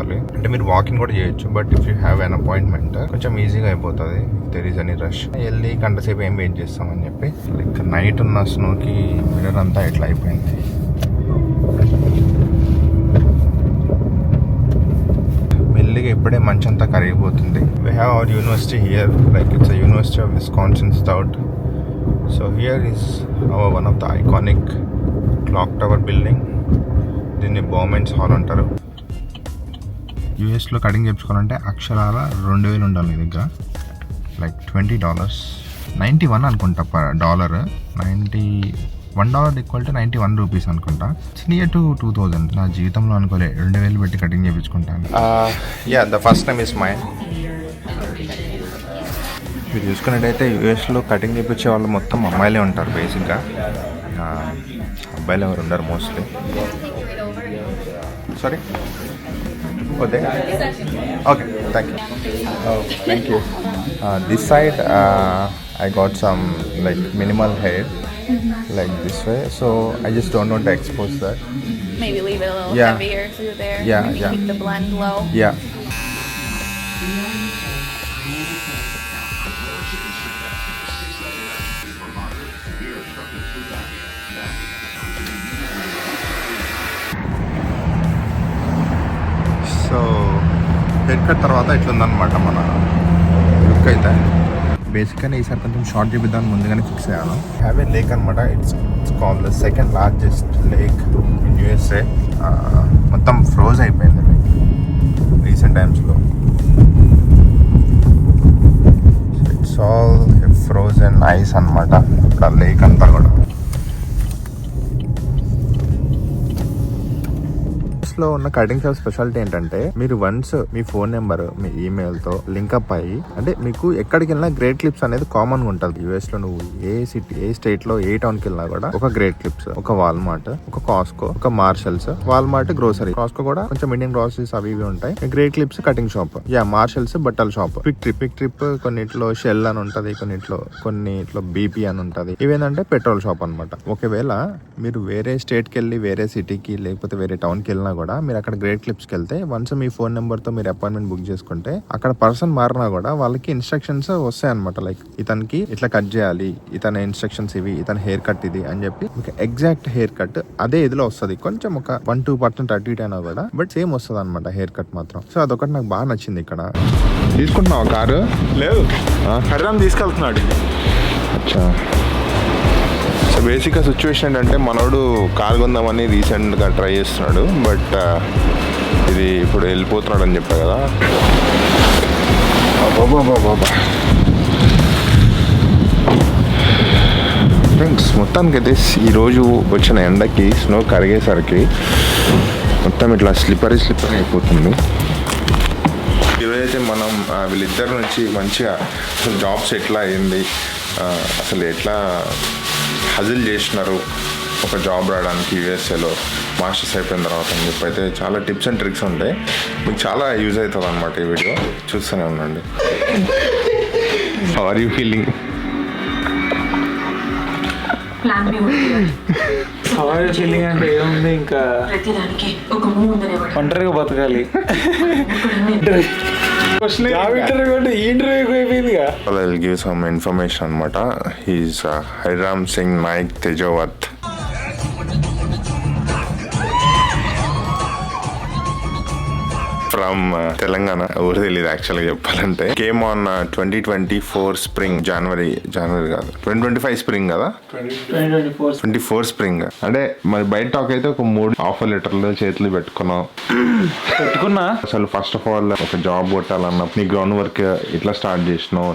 చేసుకోవాలి. అంటే మీరు వాకింగ్ కూడా చేయొచ్చు, but if you have an appointment కొంచెం ఈజీగా అయిపోతుంది. There is any rush. వెళ్ళి గంటసేపు ఏం వెయిట్ చేస్తామని చెప్పి లైక్ నైట్ ఉన్న స్నోకి మిర్రర్ అంతా ఇట్లా అయిపోయింది. మెల్లిగా ఇప్పుడే మంచి అంతా కరిగిపోతుంది. We have our university here, like it's university of Wisconsin stout. So here is our one of the iconic clock tower building. దీన్ని బౌమెన్స్ హాల్ అంటారు. యూఎస్లో కటింగ్ చేయించుకోవాలంటే అక్షరాల 2000 ఉండాలి నీ దగ్గర. లైక్ $20, 91 అనుకుంటా డాలర్. $1 ఈక్వల్ టు 91 రూపీస్ అనుకుంటా. It's near to 2000. నా జీవితంలో అనుకోలే 2000 పెట్టి కటింగ్ చేయించుకుంటాను. Yeah, the first time is mine. మీరు చూసుకున్నట్టయితే యూఎస్లో కటింగ్ చేయించే వాళ్ళు మొత్తం అమ్మాయిలే ఉంటారు బేసిక్గా. అబ్బాయిలు ఎవరు ఉండరు mostly. Sorry, okay, thank you. Thank you. This side I got some like minimal hair like this way, so I just don't want to expose that. Maybe leave it a little heavier through there. Maybe keep the blend low. Yeah. So hair cut తర్వాత ఇట్లుందనమాట మన look అయితే. బేసిక్గా ఈసారి కొంచెం short చూపిద్దామని ముందుగానే fix అయ్యాను. Have a lake అనమాట. It's called the second largest lake in USA. మొత్తం ఫ్రోజ్ అయిపోయింది రీసెంట్ టైమ్స్లో. ఇట్స్ ఆల్ ఫ్రోజన్ ఐస్ అనమాట ఇప్పుడు ఆ లేక్ అంతా కూడా. లో ఉన్న కటింగ్ షాప్ స్పెషాలిటీ ఏంటంటే మీరు వన్స్ మీ ఫోన్ నెంబర్ మీ ఈమెయిల్ తో లింక్అప్ అయ్యి, అంటే మీకు ఎక్కడికి వెళ్ళినా గ్రేట్ క్లిప్స్ అనేది కామన్ గా ఉంటుంది. యూఎస్ లో నువ్వు ఏ సిటీ ఏ స్టేట్ లో ఏ టౌన్ కి వెళ్ళినా కూడా ఒక గ్రేట్ క్లిప్స్, ఒక వాల్మార్ట్, ఒక కాస్కో, ఒక మార్షల్స్. వాల్మార్ట్ గ్రోసరీ, కాస్కో కూడా కొంచెం ఇండియన్ గ్రోసరీస్ అవి ఇవి ఉంటాయి. Great clips cutting shop, marshals బట్టల షాప్. పిక్ ట్రిప్ కొన్నిట్లో షెల్ అని ఉంటది, కొన్నిట్లో బీపీ అని ఉంటది. ఇవేంటంటే పెట్రోల్ షాప్ అనమాట. ఒకవేళ మీరు వేరే స్టేట్ కి వెళ్ళి వేరే సిటీకి లేకపోతే వేరే టౌన్ కి వెళ్ళినా కూడా మీరు అక్కడ గ్రేట్ క్లిప్స్కి వెళ్తే వన్స్ మీ ఫోన్ నెంబర్ తో మీరు అపాయింట్మెంట్ బుక్ చేసుకుంటే అక్కడ పర్సన్ మారినా కూడా వాళ్ళకి ఇన్స్ట్రక్షన్స్ వస్తాయి అనమాట. లైక్ ఇతనికి ఇట్లా కట్ చేయాలి, ఇతని ఇన్స్ట్రక్షన్స్ ఇవి, ఇతని హెయిర్ కట్ ఇది అని చెప్పి మీకు ఎగ్జాక్ట్ హెయిర్ కట్ అదే ఇదిలో వస్తుంది. కొంచెం ఒక 1-2% అటు ఇటు అయినా కూడా బట్ సేమ్ వస్తుంది అనమాట హెయిర్ కట్ మాత్రం. సో అదొకటి నాకు బాగా నచ్చింది. ఇక్కడ తీసుకుంటున్నావు కారు? లేదు, హరిరామ్ తీసుకెళ్తున్నాడు. అచ్చా. సో బేసిక్గా సిచ్యువేషన్ ఏంటంటే మనోడు కార్ కొందామని రీసెంట్గా ట్రై చేస్తున్నాడు, బట్ ఇది ఇప్పుడు వెళ్ళిపోతున్నాడు అని చెప్పా కదా. బాబా ఫ్రెండ్స్, మొత్తానికి అయితే ఈరోజు వచ్చిన ఎండకి స్నో కరిగేసరికి మొత్తం ఇట్లా స్లిప్పరీ అయిపోతుంది. ఈరోజైతే మనం వీళ్ళిద్దరి నుంచి మంచిగా అసలు జాబ్స్ ఎట్లా అయింది, అసలు ఎట్లా హజిల్ చేసినారు ఒక జాబ్ రావడానికి యూఎస్ఏలో మాస్టర్స్ అయిపోయిన తర్వాత అని చెప్పి అయితే చాలా టిప్స్ అండ్ ట్రిక్స్ ఉంటాయి. మీకు చాలా యూజ్ అవుతుంది అనమాట ఈ వీడియో. చూస్తూనే ఉండండి. How are you feeling? Feeling అంటే ఏముంది, ఇంకా ఒంటరిగా బతకాలి. I'll give some information అనమాట. He's Hariram Singh Naik Tejawat. From Telangana. ఊరు తెలియదు యాక్చువల్గా చెప్పాలంటే. కేమ్ ఆన్ 2024 స్ప్రింగ్, జనవరి కాదు 2025 స్ప్రింగ్ కదా, 2024 స్ప్రింగ్. అంటే మరి బయట టాక్ అయితే ఒక 3 ఆఫర్ లెటర్లు చేతులు పెట్టుకున్నా. అసలు ఫస్ట్ ఆఫ్ ఆల్ ఒక జాబ్ కొట్టాలన్న నీ గ్రౌండ్ వర్క్ ఇట్లా స్టార్ట్ చేసినావు,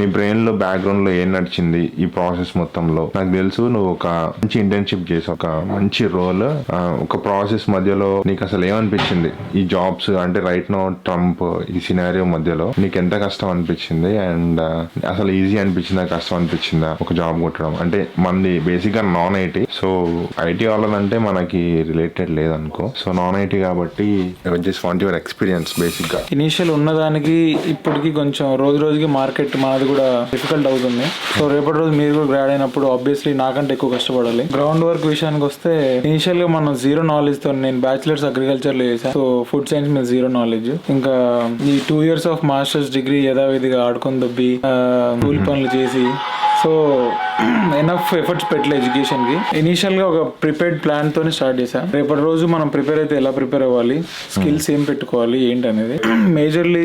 నీ బ్రెయిన్ లో బ్యాక్గ్రౌండ్ లో ఏం నడిచింది ఈ ప్రాసెస్ మొత్తంలో. నాకు తెలుసు నువ్వు ఒక మంచి ఇంటర్న్షిప్ చేసావు, ఒక మంచి రోల్, ఒక ప్రాసెస్ మధ్యలో నీకు అసలు ఏమనిపించింది ఈ జాబ్స్ అంటే రైట్ నో ట్రంప్ ఈ సినారియో మధ్యలో నీకు ఎంత కష్టం అనిపించింది, అండ్ అసలు ఈజీ అనిపించిందా కష్టం అనిపించిందా ఒక జాబ్ కొట్టడం? అంటే మనది బేసిక్ గా నాన్ ఐటీ, సో ఐటీ వాళ్ళదంటే మనకి రిలేటెడ్ లేదనుకో. సో నాన్ ఐటీ కాబట్టి just want your experience. Basic గా ఇనీషియల్ ఉన్నదానికి ఇప్పటికి కొంచెం రోజుకి మార్కెట్ మనది కూడా డిఫికల్ట్ అవుతుంది. సో రేపటి రోజు మీరు కూడా గ్రాడ్ అయినప్పుడు ఆబ్వియస్లీ నాకంటే ఎక్కువ కష్టపడాలి. గ్రౌండ్ వర్క్ విషయానికి వస్తే ఇనీషియల్ గా మనం జీరో నాలెడ్జ్ తో, నేను బ్యాచిలర్స్ అగ్రికల్చర్ లో చేశాను. సో ఫుడ్ సైన్స్ మీద జీరో నాలెడ్జ్. ఇంకా ఈ 2 years ఆఫ్ మాస్టర్స్ డిగ్రీ యథావిధిగా ఆడుకొని దొబ్బి కూలి పనులు చేసి సో ఎనఫ్ ఎఫర్ట్స్ పెట్టలే ఎడ్యుకేషన్ కి. ఇనీషియల్ గా ఒక ప్రిపేర్డ్ ప్లాన్ తోనే స్టార్ట్ చేశాను. రేపటి రోజు మనం ప్రిపేర్ అయితే ఎలా ప్రిపేర్ అవ్వాలి, స్కిల్స్ ఏం పెట్టుకోవాలి ఏంటి అనేది. మేజర్లీ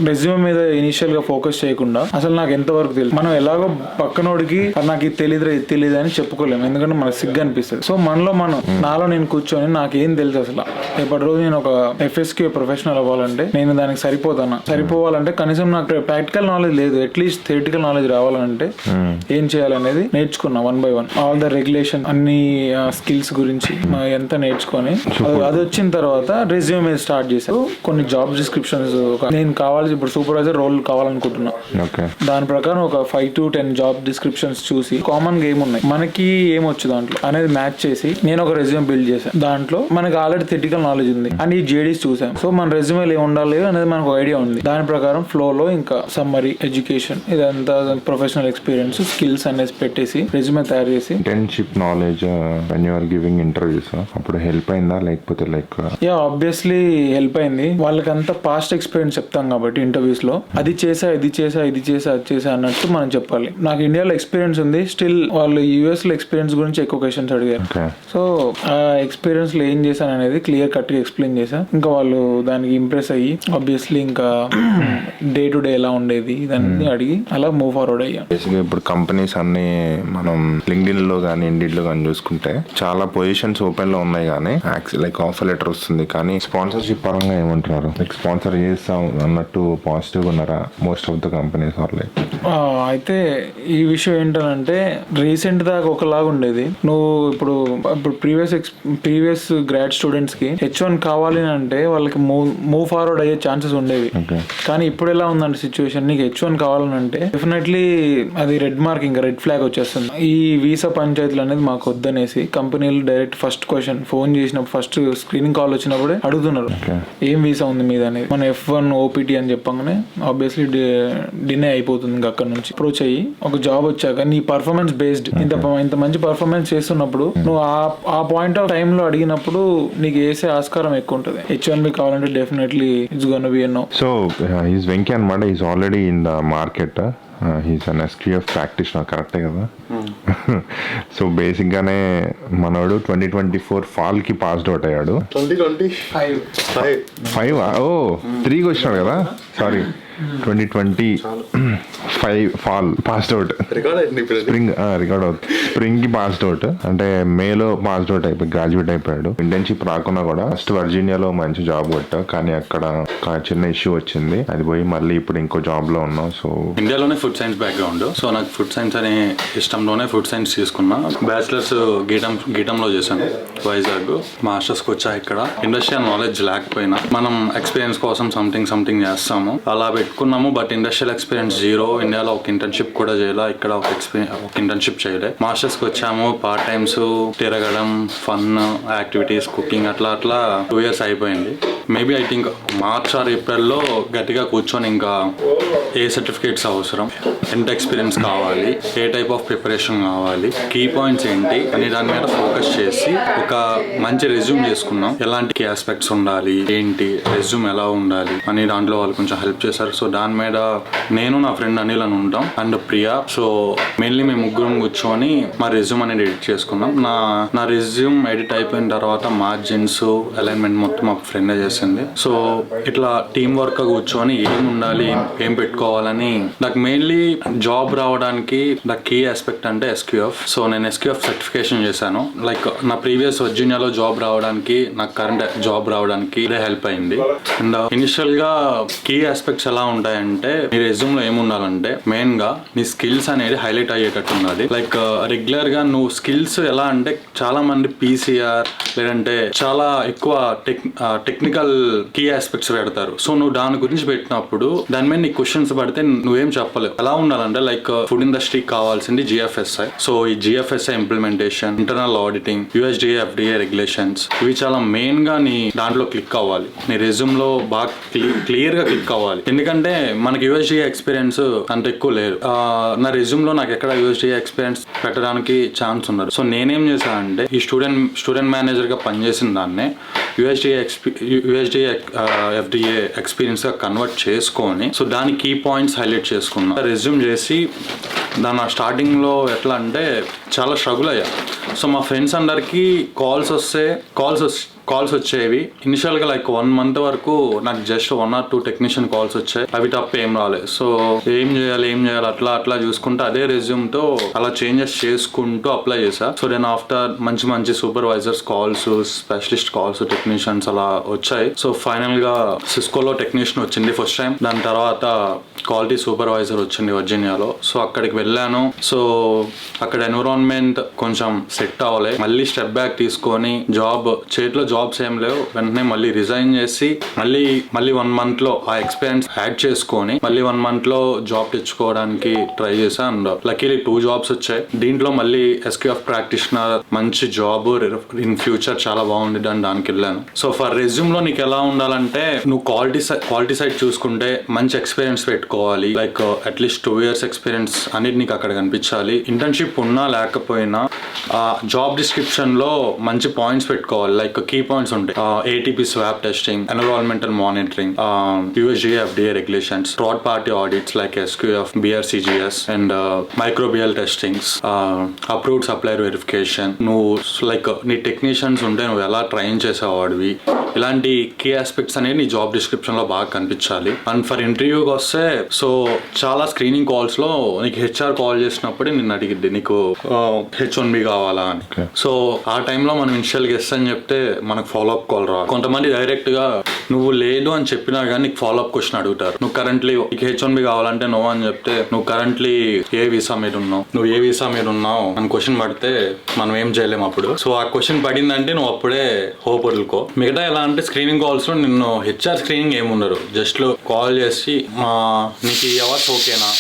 రెజ్యూమ్ మీద ఇనీషియల్ గా ఫోకస్ చేయకుండా అసలు నాకు ఎంత వరకు తెలుసు, మనం ఎలాగో పక్కనోడికి నాకు ఇది తెలియదు అని చెప్పుకోలేము, ఎందుకంటే మనకు సిగ్గు అనిపిస్తుంది. సో మనలో నాలో నేను కూర్చొని నాకేం తెలుసు అసలు, రేపటి రోజు నేను ఒక FSQ ప్రొఫెషనల్ అవ్వాలంటే నేను దానికి సరిపోవాలంటే కనీసం నాకు ప్రాక్టికల్ నాలెడ్జ్ లేదు, అట్లీస్ట్ థియరిటికల్ నాలెడ్జ్ రావాలంటే ఏం చేయాలనేది నేర్చుకున్నా 1 by 1. ఆల్ ద రెగ్యులేషన్ అన్ని స్కిల్స్ గురించి ఎంత నేర్చుకొని అది వచ్చిన తర్వాత రెజ్యూమ్ మీద స్టార్ట్ చేశాను. కొన్ని జాబ్ డిస్క్రిప్షన్స్ నేను కావాలి, ఇప్పుడు సూపర్వైజర్ రోల్ కావాలనుకుంటున్నా, దాని ప్రకారం ఒక 5 to 10 జాబ్ డిస్క్రిప్షన్స్ చూసి కామన్ గా ఏమున్నాయి, మనకి ఏమొచ్చు దాంట్లో అనేది మ్యాచ్ చేసి నేను ఒక రెజ్యూమ్ బిల్డ్ చేశాను. దాంట్లో మనకి ఆల్రెడీ థియరిటికల్ నాలెడ్జ్ ఉంది అండ్ ఈ JDs చూసాం. సో మన రెజ్యూమేలు ఏమి ఉండాలి అనేది మనకు ఐడియా ఉంది. దాని ప్రకారం ఫ్లోలో ఇంకా సమ్మరీ, ఎడ్యుకేషన్, ఇదంతా ప్రొఫెషనల్ ఎక్స్పీరియన్స్, స్కిల్స్ అనేది పెట్టేసి రెజ్యూమే తయారు చేసి. Internship knowledge when you are giving interviews అప్పుడు హెల్ప్ అయిందా లేకపోతే యా ఆబ్వియస్లీ హెల్ప్ అయింది. వాళ్ళకంతా పాస్ట్ ఎక్స్పీరియన్స్ చెప్తాం కాబట్టి ఇంటర్వ్యూస్ లో అది చేసా అది చేసా అన్నట్టు మనం చెప్పాలి. నాకు ఇండియాలో ఎక్స్పీరియన్స్ ఉంది, స్టిల్ వాళ్ళు US లో ఎక్స్పీరియన్స్ గురించి ఎక్కువ క్వశ్చన్స్ అడిగారు. సో ఆ ఎక్స్పీరియన్స్ లో ఏం చేశాను అనేది క్లియర్ కట్ గా ఎక్స్ప్లెయిన్ చేశా. ఇంకా వాళ్ళు దానికి ఇంప్రెస్ అయ్యి ఆబ్వియస్లీ ఇంకా డే టు డే ఎలా ఉండేది దాన్ని అడిగి అలా మూవ్ ఫార్వర్డ్ అయ్యా. ఇప్పుడు కంపెనీస్ అన్ని మనం లింక్డ్ఇన్ లో కానీ ఇండిడ్ లో కానీ చూసుకుంటే చాలా పొజిషన్స్ ఓపెన్ లో ఉన్నాయి, కానీ లైక్ ఆఫర్ లెటర్ వస్తుంది, కానీ స్పాన్సర్షిప్ పరంగా ఏమంటున్నారు, లైక్ స్పాన్సర్ చేస్తాం అన్నట్టు పాజిటివ్ ఉన్నారా మోస్ట్ ఆఫ్ ద కంపెనీస్? అయితే ఈ విషయం ఏంటంటే రీసెంట్ దాకా ఒకలాగా ఉండేది. నువ్వు ఇప్పుడు ప్రీవియస్ గ్రాడ్ స్టూడెంట్స్ కి H1 కావాలి అంటే వాళ్ళకి మూవ్ ఫార్వర్డ్ అయ్యే ఛాన్సెస్ ఉండేవి. కానీ ఇప్పుడు ఎలా ఉందంటే సిచ్యువేషన్, నీకు H1 కావాలంటే డెఫినెట్లీ అది రెడ్ మార్క్, ఇంకా రెడ్ ఫ్లాగ్ వచ్చేస్తుంది. ఈ వీసా పంచాయతీలు అనేది మాకు వద్దనేసి కంపెనీలు డైరెక్ట్ ఫస్ట్ క్వశ్చన్ ఫోన్ చేసినప్పుడు, ఫస్ట్ స్క్రీనింగ్ కాల్ వచ్చినప్పుడే అడుగుతున్నారు ఏం వీసా ఉంది మీద అనేది. మన F1 OPT అని చెప్పగానే ఆబ్వియస్లీ డినే అయిపోతుంది. ఇంకా అక్కడ నుంచి అప్రోచ్ అయ్యి ఒక జాబ్ వచ్చాక నీ పర్ఫార్మెన్స్ బేస్డ్ ఇంత మంచి పర్ఫార్మెన్స్ చేస్తున్నప్పుడు నువ్వు ఆ పాయింట్ ఆఫ్ టైమ్ లో అడిగినప్పుడు నీకు వేసే ఆస్కారం ఎక్కువ ఉంటుంది. H1B కావాలంటే definitely it's gonna be a no. So he's Venky అన్నమాట, is already in the market. He's an SQF practitioner, కరెక్టే కదా? సో బేసిక్ గానే మనోడు 2024 ఫాల్ కి పాస్డ్ అవుట్ అయ్యాడు. 2025 ఓ 3కి వచ్చినాడు కదా, sorry 2025 fall passed out, spring record అవుతుంది, స్ప్రింగ్ కి పాస్డ్ అవుట్ అంటే మేలో పాస్డ్ అవుట్ అయిపోయి గ్రాడ్యుయేట్ అయిపోయాడు. ఇంటర్న్షిప్ రాకున్నా కూడా ఫస్ట్ వర్జీనియాలో మంచి జాబ్ కొట్టా, కానీ అక్కడ చిన్న ఇష్యూ వచ్చింది, అది పోయి మళ్ళీ ఇప్పుడు ఇంకో జాబ్ లో ఉన్నాం. సో ఇండియాలోనే ఫుడ్ సైన్స్ బ్యాక్గ్రౌండ్, సో నాకు ఫుడ్ సైన్స్ అనే ఇష్టంలోనే ఫుడ్ సైన్స్ తీసుకున్నా. బ్యాచిలర్స్ గీటంలో చేశాను వైజాగ్, మాస్టర్స్కి వచ్చా. ఇక్కడ ఇండస్ట్రియల్ నాలెడ్జ్ లేకపోయినా మనం ఎక్స్పీరియన్స్ కోసం సంథింగ్ చేస్తాము, అలా పెట్టుకున్నాము. But industrial experience 0. ఇండియాలో ఒక ఇంటర్న్షిప్ కూడా చేయలే, ఇక్కడ ఒక ఇంటర్న్షిప్ చేయలే. మాస్టర్స్కి వచ్చాము, పార్ట్ టైమ్స్, తిరగడం, ఫన్ యాక్టివిటీస్, కుకింగ్, అట్లా 2 years అయిపోయింది. Maybe I think March are ఏప్రిల్లో గట్టిగా కూర్చొని ఇంకా ఏ సర్టిఫికేట్స్ అవసరం, ఎంత ఎక్స్పీరియన్స్ కావాలి, ఏ టైప్ ఆఫ్ ప్రిపరేషన్ కావాలి, కీ పాయింట్స్ ఏంటి అనే దాని మీద ఫోకస్ చేసి ఒక మంచి రెజ్యూమ్ చేసుకున్నాం. ఎలాంటి కీ ఆస్పెక్ట్స్ ఉండాలి, ఏంటి రెజ్యూమ్ ఎలా ఉండాలి అని దాంట్లో వాళ్ళు కొంచెం హెల్ప్ చేశారు. సో దాని మీద నేను, నా ఫ్రెండ్ అనిల్ అని ఉంటాం, అండ్ ప్రియా. సో మెయిన్లీ మేము ముగ్గురం కూర్చొని మా రెజ్యూమ్ అనేది ఎడిట్ చేసుకున్నాం. నా రెజ్యూమ్ ఎడిట్ అయిపోయిన తర్వాత మార్జిన్స్, అలైన్మెంట్ మొత్తం మా ఫ్రెండే చేసింది. సో ఇట్లా టీం వర్క్ కూర్చొని ఏం ఉండాలి, ఏం పెట్టుకోవాలని. నాకు మెయిన్లీ జాబ్ రావడానికి ద కీ ఆస్పెక్ట్ అంటే SQF. సో నేను SQF సర్టిఫికేషన్ చేశాను. లైక్ నా ప్రీవియస్ వర్జీనియాలో జాబ్ రావడానికి, నాకు కరెంట్ జాబ్ రావడానికి ఇదే హెల్ప్ అయింది. అండ్ ఇనిషియల్ గా కీ ఆస్పెక్ట్స్ ఎలా ఉంటాయంటే, నీ రెజ్యూమ్ లో ఏముండాలంటే మెయిన్ గా నీ స్కిల్స్ అనేది హైలైట్ అయ్యేటట్టు ఉండాలి. లైక్ రెగ్యులర్ గా నువ్వు స్కిల్స్ ఎలా అంటే, చాలా మంది PCR లేదంటే చాలా ఎక్కువ టెక్నికల్ కీ ఆస్పెక్ట్స్ పెడతారు. సో నువ్వు దాని గురించి పెట్టినప్పుడు దాని మీద నీ క్వశ్చన్స్ పడితే నువ్వేం చెప్పలేవు. ఎలా ఉండాలంటే, లైక్ ఫుడ్ ఇండస్ట్రీకి కావాల్సింది GFSI. సో ఈ GFSI implementation, internal auditing, USDA FDA regulations, ఇవి చాలా మెయిన్ గా నీ దాంట్లో క్లిక్ అవ్వాలి. నీ రెజ్యూమ్ లో బాగా క్లియర్ గా క్లిక్ అవ్వాలి. ఎందుకంటే మనకి USDA ఎక్స్పీరియన్స్ అంత ఎక్కువ లేదు. నా రెజ్యూమ్ లో నాకు ఎక్కడ USDA ఎక్స్పీరియన్స్ పెట్టడానికి ఛాన్స్ ఉండదు. సో నేనేం చేశానంటే, ఈ స్టూడెంట్ మేనేజర్ గా పనిచేసిన దాన్నే యూఎస్డిఏ ఎఫ్డిఏ ఎక్స్పీరియన్స్గా కన్వర్ట్ చేసుకొని సో దాని కీ పాయింట్స్ హైలైట్ చేసుకున్నా, రెజ్యూమ్ చేసి దాని స్టార్టింగ్లో ఎట్లా అంటే చాలా స్ట్రగుల్ అయ్యా. సో మా ఫ్రెండ్స్ అందరికీ కాల్స్ వచ్చేవి. ఇనిషియల్గా లైక్ 1 month వరకు నాకు జస్ట్ 1 or 2 టెక్నీషియన్ కాల్స్ వచ్చాయి, అవి తప్ప ఏం రాలేదు. సో ఏం చేయాలి అట్లా చూసుకుంటూ అదే రెజ్యూమ్తో అలా చేంజెస్ చేసుకుంటూ అప్లై చేశా. సో దెన్ ఆఫ్టర్ మంచి supervisors calls, specialist calls, technicians అలా వచ్చాయి. సో ఫైనల్గా సిస్కోలో టెక్నీషియన్ వచ్చింది ఫస్ట్ టైం, దాని తర్వాత క్వాలిటీ సూపర్వైజర్ వచ్చింది వర్జీనియాలో. సో అక్కడికి వెళ్ళాను. సో అక్కడ ఎన్విరాన్మెంట్ కొంచెం సెట్ అవ్వలే, మళ్ళీ స్టెప్ బ్యాక్ తీసుకొని చేతిలో జాబ్స్ ఏం లేవు, వెంటనే మళ్ళీ రిజైన్ చేసి మళ్ళీ 1 month లో ఆ ఎక్స్పీరియన్స్ యాడ్ చేసుకొని మళ్ళీ 1 month లో జాబ్ తెచ్చుకోవడానికి ట్రై చేశాను. అండ్ లక్కీలీ 2 jobs వచ్చాయి. దీంట్లో మళ్ళీ SQF ప్రాక్టీషనర్ మంచి జాబ్, ఇన్ ఫ్యూచర్ చాలా బాగుంది అని దానికి వెళ్ళాను. సో ఫర్ రెజ్యూమ్ లో నీకు ఎలా ఉండాలంటే నువ్వు క్వాలిటీ సైడ్ చూసుకుంటే మంచి ఎక్స్పీరియన్స్ పెట్టుకోవాలి, లైక్ అట్లీస్ట్ 2 years ఎక్స్పీరియన్స్ అనేది నీకు అక్కడ కనిపించాలి. ఇంటర్న్షిప్ ఉన్నా లేకపోయినా జాబ్ డిస్క్రిప్షన్ లో మంచి పాయింట్స్ పెట్టుకోవాలి, లైక్ కీ పాయింట్స్ ఉంటాయి. ATP swap testing, environmental monitoring, USDA FDA regulations, third party audits like SQF, BRCGS and microbial testings, approved supplier verification. నువ్వు లైక్ నీ టెక్నీషియన్స్ ఉంటే నువ్వు ఎలా ట్రైన్ చేసేవాడివి, ఇలాంటి కీ ఆస్పెక్ట్స్ అనేవి నీ జాబ్ డిస్క్రిప్షన్ లో బాగా కనిపించాలి. అండ్ ఫర్ ఇంటర్వ్యూకి వస్తే సో చాలా స్క్రీనింగ్ కాల్స్ లో నీకు HR కాల్ చేసినప్పుడు నిన్ను అడిగిద్ది నీకు H1B కావాలా అని. సో ఆ టైంలో మనం ఇనిషియల్ గెస్ అని చెప్తే మనకు ఫాలో అప్ కాల్ రావాలి. కొంతమంది డైరెక్ట్ గా నువ్వు లేదు అని చెప్పినా కానీ నీకు ఫాలో అప్ క్వశ్చన్ అడుగుతారు. నువ్వు కరెంట్లీ H1B కావాలంటే నో అని చెప్తే నువ్వు కరెంట్లీ ఏ వీసా మీద ఉన్నావు అని క్వశ్చన్ పడితే మనం ఏం చేయలేము అప్పుడు. సో ఆ క్వశ్చన్ పడిందంటే నువ్వు అప్పుడే హోప్ వదులుకో. మిగతా ఎలా అంటే స్క్రీనింగ్ కాల్స్ లో నిన్ను HR స్క్రీనింగ్ ఏముండరు, జస్ట్ కాల్ చేసి నీకు ఈ అవర్స్ ఓకేనా,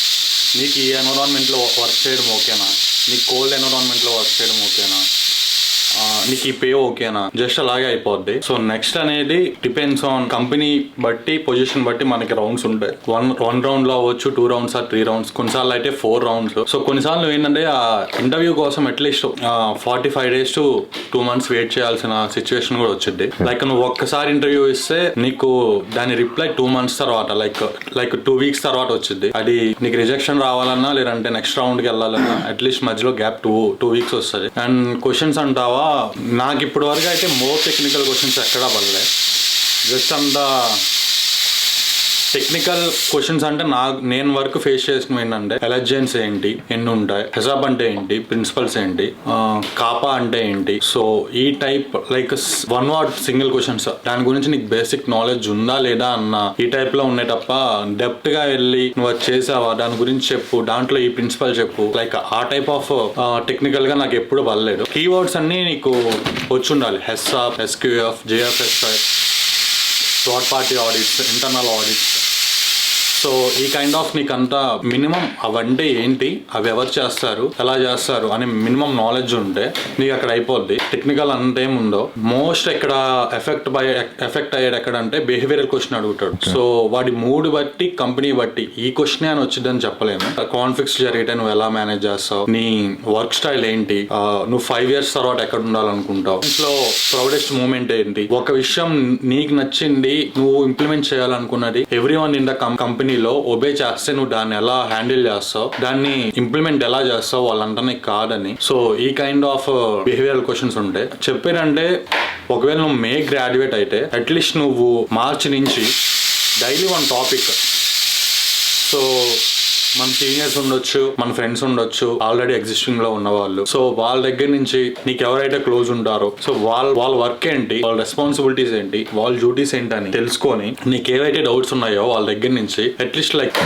నీకు ఈ ఎన్విరాన్మెంట్లో వర్క్ చేయడం ఓకేనా, నీకు కోల్డ్ ఎన్విరాన్మెంట్లో వర్క్ చేయడం ఓకేనా, నీకు ఈ పే ఓకేనా, జస్ట్ అలాగే అయిపోద్ది. సో నెక్స్ట్ అనేది డిపెండ్స్ ఆన్ కంపెనీ బట్టి, పొజిషన్ బట్టి మనకి రౌండ్స్ ఉంటాయి. వన్ రౌండ్ లో అవ్వచ్చు, 2 rounds or 3 rounds, కొన్నిసార్లు అయితే 4 rounds. సో కొన్నిసార్లు ఏంటంటే ఆ ఇంటర్వ్యూ కోసం at least 45 days to 2 months wait చేయాల్సిన సిచ్యువేషన్ కూడా వచ్చింది. లైక్ నువ్వు ఒక్కసారి ఇంటర్వ్యూ ఇస్తే నీకు దాని రిప్లై 2 months తర్వాత, లైక్ 2 weeks తర్వాత వచ్చింది. అది నీకు రిజెక్షన్ రావాలన్నా లేదంటే నెక్స్ట్ రౌండ్కి వెళ్ళాలన్నా అట్లీస్ట్ మధ్యలో గ్యాప్ 2 weeks వస్తుంది. అండ్ క్వశ్చన్స్ అంటావా, నాకు ఇప్పటి వరకు అయితే మోర్ టెక్నికల్ క్వశ్చన్స్ ఎక్కడా పడలే. జస్ట్ అంత టెక్నికల్ క్వశ్చన్స్ అంటే నేను వర్క్ ఫేస్ చేసిన ఏంటంటే ఎలర్జెన్స్ ఏంటి, ఎన్ని ఉంటాయి, హెసాబ్ అంటే ఏంటి, ప్రిన్సిపల్స్ ఏంటి, కాపా అంటే ఏంటి. సో ఈ type like 1 word single questions, దాని గురించి నీకు బేసిక్ నాలెడ్జ్ ఉందా లేదా అన్న ఈ టైప్ లో ఉన్నాయి తప్ప డెప్త్ గా వెళ్ళి నువ్వు అది చేసావా దాని గురించి చెప్పు, దాంట్లో ఈ ప్రిన్సిపల్ చెప్పు, లైక్ ఆ టైప్ ఆఫ్ టెక్నికల్ గా నాకు ఎప్పుడు పడలేదు. కీవర్డ్స్ అన్ని నీకు వచ్చి ఉండాలి, హెసాబ్, SQF, JFSI, third party audits, internal audits. So ఈ కైండ్ ఆఫ్ నీకు అంతా మినిమం అవంటే ఏంటి, అవి ఎవరు చేస్తారు, ఎలా చేస్తారు అని మినిమం నాలెడ్జ్ ఉంటే నీకు అక్కడ అయిపోద్ది. టెక్నికల్ అంత ఏముందో మోస్ట్ ఎక్కడ ఎఫెక్ట్ అయ్యేది ఎక్కడంటే బిహేవియరల్ క్వశ్చన్ అడుగుతాడు. సో వాడి మూడ్ బట్టి, కంపెనీ బట్టి ఈ క్వశ్చన్ అని వచ్చిందని చెప్పలేము. కాన్ఫ్లిక్ట్స్ జరిగితే నువ్వు ఎలా మేనేజ్ చేస్తావు, నీ వర్క్ స్టైల్ ఏంటి, నువ్వు 5 years తర్వాత ఎక్కడ ఉండాలనుకుంటావు, ఇంట్లో ప్రౌడెస్ట్ మూమెంట్ ఏంటి, ఒక విషయం నీకు నచ్చింది నువ్వు ఇంప్లిమెంట్ చేయాలనుకున్నది ఎవ్రీవన్ ఇన్ ద కంపెనీ లో ఒబే చేస్తే నువ్వు దాన్ని ఎలా హ్యాండిల్ చేస్తావు, దాన్ని ఇంప్లిమెంట్ ఎలా చేస్తావు వాళ్ళంతా నీకు కాదని. సో ఈ కైండ్ ఆఫ్ బిహేవియరల్ క్వశ్చన్స్ ఉంటాయి. చెప్పారంటే ఒకవేళ నువ్వు మే గ్రాడ్యుయేట్ అయితే అట్లీస్ట్ నువ్వు మార్చ్ నుంచి డైలీ 1 topic. సో మన సీనియర్స్ ఉండొచ్చు, మన ఫ్రెండ్స్ ఉండొచ్చు, ఆల్రెడీ ఎగ్జిస్టింగ్ లో ఉన్న వాళ్ళు. సో వాళ్ళ దగ్గర నుంచి నీకు ఎవరైతే క్లోజ్ ఉంటారో సో వాళ్ళ వర్క్ ఏంటి, వాళ్ళ రెస్పాన్సిబిలిటీస్ ఏంటి, వాళ్ళ డ్యూటీస్ ఏంటి అని తెలుసుకొని నీకు ఏవైతే డౌట్స్ ఉన్నాయో వాళ్ళ దగ్గర నుంచి at least like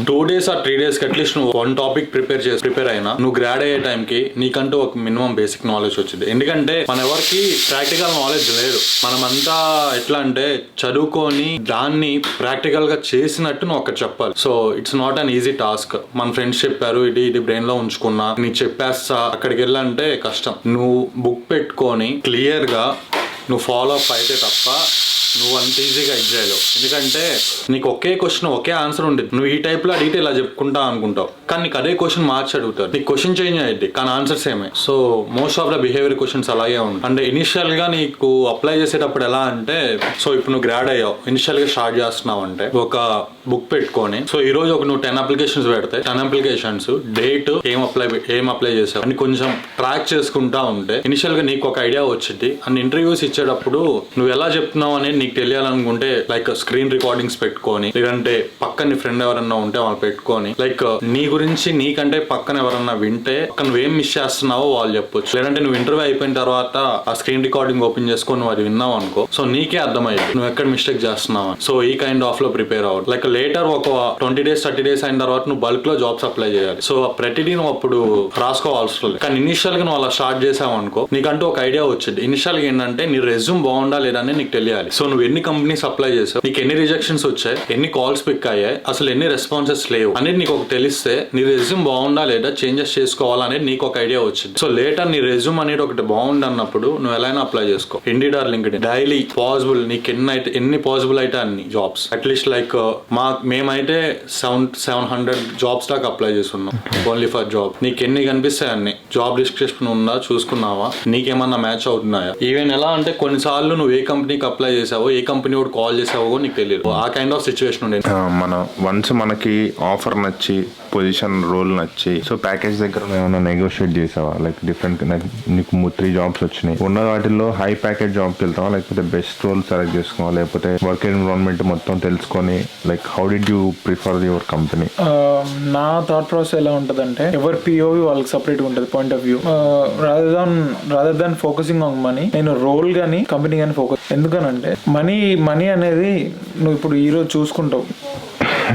2 days or 3 days at least నువ్వు 1 topic ప్రిపేర్ అయినా నువ్వు గ్రాడ్ అయ్యే టైంకి నీకంటూ ఒక మినిమం బేసిక్ నాలెడ్జ్ వచ్చింది. ఎందుకంటే మన ఎవరికి ప్రాక్టికల్ నాలెడ్జ్ లేదు. మనమంతా ఎట్లా అంటే చదువుకొని దాన్ని ప్రాక్టికల్ గా చేసినట్టు నువ్వు అక్కడ చెప్పాలి. So it's not an easy task. మన ఫ్రెండ్స్ చెప్పారు ఇది బ్రెయిన్ లో ఉంచుకున్నా నీకు చెప్పేస్తా అక్కడికి వెళ్ళాలంటే కష్టం. నువ్వు బుక్ పెట్టుకొని క్లియర్ గా నువ్వు ఫాలో అప్ అయితే తప్ప నువ్వు అంత ఈజీగా ఎగ్జైట్ అయ్యావు. ఎందుకంటే నీకు ఒకే క్వశ్చన్ ఒకే ఆన్సర్ ఉండేది. నువ్వు ఈ టైప్లో అడిగితే ఇలా చెప్పుకుంటా అనుకుంటావు, కానీ నీకు అదే క్వశ్చన్ మార్చి అడుగుతారు. నీకు క్వశ్చన్ చేంజ్ అయ్యింది కానీ ఆన్సర్ సేమే. So most of the behaviour questions అలాగే ఉంటాయి. అంటే ఇనిషియల్ గా నీకు అప్లై చేసేటప్పుడు ఎలా అంటే, సో ఇప్పుడు నువ్వు గ్రాడ్ అయ్యావు, ఇనిషియల్ గా స్టార్ట్ చేస్తున్నావు అంటే ఒక బుక్ పెట్టుకొని, సో ఈ రోజు నువ్వు 10 అప్లికేషన్స్ పెడితే 10 అప్లికేషన్స్ డేట్ ఏం అప్లై చేసావు అని కొంచెం ట్రాక్ చేసుకుంటా ఉంటే ఇనిషియల్ గా నీకు ఒక ఐడియా వచ్చింది. అండ్ ఇంటర్వ్యూస్ ఇచ్చేటప్పుడు నువ్వు ఎలా చెప్తున్నావు అనేది నీకు తెలియాలనుకుంటే లైక్ స్క్రీన్ రికార్డింగ్స్ పెట్టుకొని, లేదంటే పక్కన నీ ఫ్రెండ్ ఎవరన్నా ఉంటే వాళ్ళు పెట్టుకొని, లైక్ నీ గురించి నీకంటే పక్కన ఎవరన్నా వింటే నువ్వేం మిస్ చేస్తున్నావో వాళ్ళు చెప్పొచ్చు. లేదంటే నువ్వు ఇంటర్వ్యూ అయిపోయిన తర్వాత ఆ స్క్రీన్ రికార్డింగ్ ఓపెన్ చేసుకొని నువ్వు అది విన్నావు అనుకో, సో నీకే అర్థమైంది నువ్వు ఎక్కడ మిస్టేక్ చేస్తున్నావు. సో ఈ కైండ్ ఆఫ్ లో ప్రిపేర్ అవ్వాలి. లైక్ లేటర్ ఒక 20 days 30 days అయిన తర్వాత నువ్వు బల్క్ లో జాబ్స్ అప్లై చేయాలి. సో ప్రతిదీ నువ్వు అప్పుడు రాసుకోవాల్సి లేదు. కానీ ఇనిషియల్ గా నువ్వు అలా స్టార్ట్ చేసావు అనుకో, నీకంటూ ఒక ఐడియా వచ్చింది. ఇనిషియల్ గా ఏంటంటే నీ రెజ్యూమ్ బాగుండా లేదా అని నీకు తెలియాలి. సో నువ్వు ఎన్ని కంపెనీస్ అప్లై చేసావు, నీకు ఎన్ని రిజెక్షన్స్ వచ్చాయి, ఎన్ని కాల్స్ పిక్ అయ్యాయి, అసలు ఎన్ని రెస్పాన్సెస్ లేవు అనేది నీకు ఒక తెలిస్తే నీ రెజ్యూమ్ బాగుండా లేదా చేంజెస్ చేసుకోవాలనేది నీకు ఒక ఐడియా వచ్చింది. సో లేటర్ నీ రెజ్యూమ్ అనేది ఒకటి బాగుంది అన్నప్పుడు నువ్వు ఎలా అప్లై చేసుకో. Indeed or LinkedIn daily possible నీకు ఎన్ని పాసిబుల్ అయితే అన్ని జాబ్స్. అట్లీస్ట్ లైక్ మేమైతే 700 జాబ్స్ దాకా అప్లై చేస్తున్నాం ఓన్లీ ఫర్ జాబ్. నీకు ఎన్ని కనిపిస్తాయి అన్ని జాబ్ డిస్క్రిప్షన్ ఉందా చూసుకున్నావా, నీకేమన్నా మ్యాచ్ అవుతున్నాయా. ఈవెన్ ఎలా అంటే కొన్నిసార్లు నువ్వు ఏ కంపెనీకి అప్లై చేసావో ఏ కంపెనీ కూడా కాల్ చేసావో నీకు తెలియదు. ఆ కైండ్ ఆఫ్ సిచ్యువేషన్ ఉండేది. మన వన్స్ మనకి ఆఫర్ నచ్చి పొజిషన్ రోల్ నచ్చి సో ప్యాకేజ్ దగ్గర ఏమైనా నెగోషియేట్ చేసావా? లైక్ డిఫరెంట్ నీకు 3 jobs వచ్చినాయి, ఉన్న వాటిల్లో హై ప్యాకేజ్ జాబ్కి వెళ్తావా, లేకపోతే బెస్ట్ రోల్ సెలెక్ట్ చేసుకోవా, లేకపోతే వర్క్ ఎన్విరాన్మెంట్ మొత్తం తెలుసుకొని like how did you prefer your company? నా థాట్ ప్రాసెస్ ఎలా ఉంటుందంటే, ఎవరి పిఓవి వాళ్ళకి సపరేట్ గా ఉంటుంది point of view. Rather than focusing on money, నేను రోల్ గానీ కంపెనీ గానీ ఫోకస్. ఎందుకనంటే మనీ అనేది నువ్వు ఇప్పుడు ఈ రోజు చూసుకుంటావు,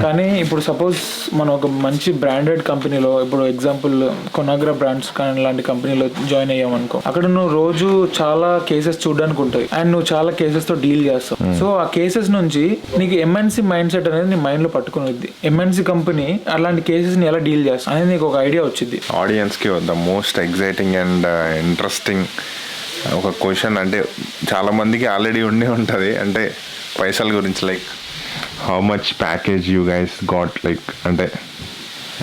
కానీ ఇప్పుడు సపోజ్ మనం ఒక మంచి బ్రాండెడ్ కంపెనీలో, ఇప్పుడు ఎగ్జాంపుల్ కొనాగ్రా బ్రాండ్స్ కానీ లాంటి కంపెనీలో జాయిన్ అయ్యాం అనుకో, అక్కడ నువ్వు రోజు చాలా కేసెస్ చూడడానికి ఉంటాయి అండ్ నువ్వు చాలా కేసెస్ తో డీల్ చేస్తావు. సో ఆ కేసెస్ నుంచి నీకు ఎంఎన్సీ మైండ్ సెట్ అనేది నీ మైండ్ లో పట్టుకుని, ఎంఎన్సీ కంపెనీ అలాంటి కేసెస్ ని ఎలా డీల్ చేస్తా అనేది నీకు ఒక ఐడియా వచ్చింది. ఆడియన్స్ కి the most exciting and interesting ఒక క్వశ్చన్, అంటే చాలా మందికి ఆల్రెడీ ఉండే ఉంటుంది, అంటే పైసల గురించి. Like how much package you guys got, like అంటే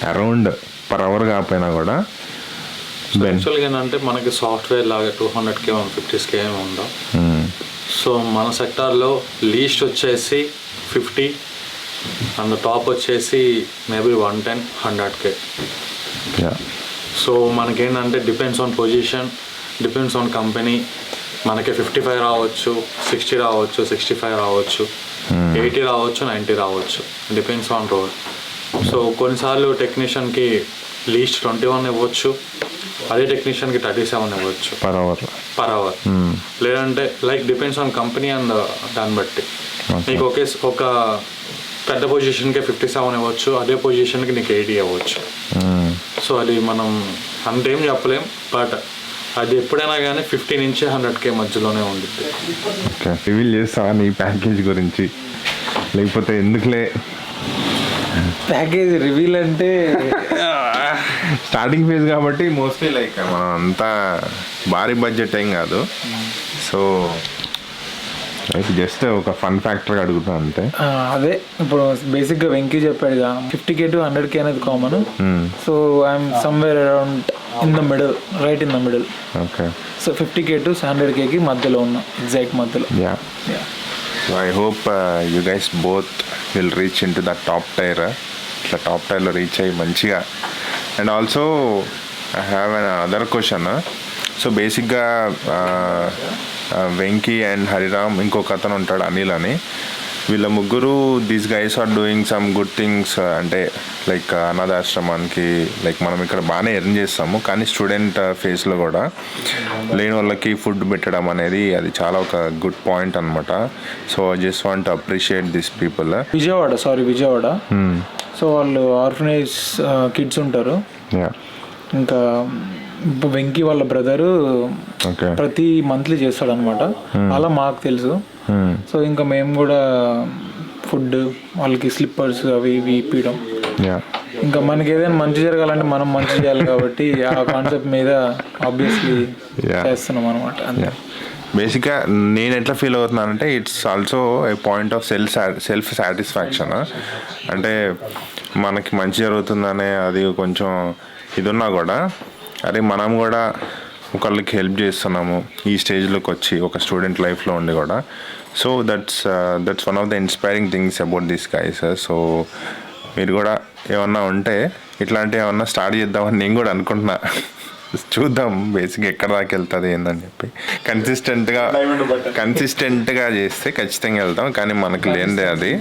అరౌండ్ పర్ అవర్ కాకపోయినా కూడా. యాక్చువల్గా ఏంటంటే మనకి సాఫ్ట్వేర్ లాగా 200K 150K ఏమి ఉండవు. సో మన సెక్టార్లో లీస్ట్ వచ్చేసి 50 అండ్ టాప్ వచ్చేసి మేబీ 110 100K. సో మనకేంటంటే depends on position, depends on company. మనకి 55 రావచ్చు, 60 రావచ్చు, 65 రావచ్చు, 80 రావచ్చు, 90 రావచ్చు, డిపెండ్స్ ఆన్ రోల్. సో కొన్నిసార్లు టెక్నీషియన్కి లీస్ట్ 21 ఇవ్వచ్చు, అదే టెక్నీషియన్కి 37 ఇవ్వచ్చు పర్ అవర్. లేదంటే like depends on company and దాన్ని బట్టి. నీకు ఒక పెద్ద పొజిషన్కి 57 ఇవ్వచ్చు, అదే పొజిషన్కి నీకు 80 ఇవ్వచ్చు. సో అది మనం అంతేం చెప్పలేం, బట్ అది ఎప్పుడైనా కానీ 50 నుంచి 100K మధ్యలోనే ఉంటుంది. ఓకే, రివీల్ చేస్తావా నీ ప్యాకేజ్ గురించి, లేకపోతే ఎందుకులే ప్యాకేజ్ రివీల్ అంటే స్టార్టింగ్ ఫేజ్ కాబట్టి మోస్ట్లీ లైక్ మనం అంతా భారీ బడ్జెట్ ఏం కాదు. సో లైక్ జస్ట్ ఒక ఫన్ ఫ్యాక్టర్ అడుగుతా అంతే. అదే ఇప్పుడు బేసిక్ గా వెంకీ చెప్పాడుగా 50K to 100K అనేది common. So I'm somewhere around in the middle, right in the middle. Okay, so 50K to 100K కి మధ్యలో ఉన్న ఎగ్జాక్ట్ మధ్యలో. So I hope you guys both will reach in to the top tier. ఇట్లా top టైర్లో reach అయ్యి మంచిగా. And also I have an other question. So బేసిక్గా Venky and Hariram, ఇంకొక అతను ఉంటాడు అనిల్ అని, వీళ్ళ ముగ్గురు these guys are doing some good things. అంటే లైక్ అనాథాశ్రమానికి లైక్ మనం ఇక్కడ బాగానే ఎర్న్ చేస్తాము, కానీ స్టూడెంట్ ఫేస్లో కూడా లేని వాళ్ళకి ఫుడ్ పెట్టడం అనేది అది చాలా ఒక గుడ్ పాయింట్ అనమాట. So I just want to appreciate this people. Vijayawada. So వాళ్ళు ఆర్ఫనేజ్ కిడ్స్ ఉంటారు. ఇంకా వెంకీ వాళ్ళ బ్రదరు ప్రతి మంత్లీ చేస్తాడు అనమాట, అలా మాకు తెలుసు. సో ఇంకా మేము కూడా ఫుడ్ వాళ్ళకి స్లిప్పర్స్ అవి ఇవి ఇప్పించడం. ఇంకా మనకి ఏదైనా మంచి జరగాలంటే మనం మంచి చేయాలి కాబట్టి ఆ కాన్సెప్ట్ మీద ఆబ్వియస్లీ చేస్తున్నాం అనమాట. అంతే. బేసిక్గా నేను ఎట్లా ఫీల్ అవుతున్నానంటే it's also a point of self satisfaction. అంటే మనకి మంచి జరుగుతుందనే అది కొంచెం ఇది ఉన్నా కూడా అరే మనం కూడా ఒకళ్ళకి హెల్ప్ చేస్తున్నాము ఈ స్టేజ్లోకి వచ్చి ఒక స్టూడెంట్ లైఫ్లో ఉండి కూడా. So that's one of the inspiring things about this guys. So మీరు కూడా ఏమన్నా ఉంటే ఇట్లాంటివి ఏమన్నా స్టార్ట్ చేద్దామని నేను కూడా అనుకుంటున్నా. చూద్దాం బేసిక్గా ఎక్కడ దాకా వెళ్తుంది ఏందని చెప్పి. కన్సిస్టెంట్గా చేస్తే ఖచ్చితంగా వెళ్తాం, కానీ మనకు లేనిదే అది.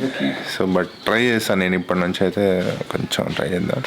సో బట్ ట్రై చేస్తాను నేను ఇప్పటి నుంచి అయితే కొంచెం ట్రై చేద్దాం.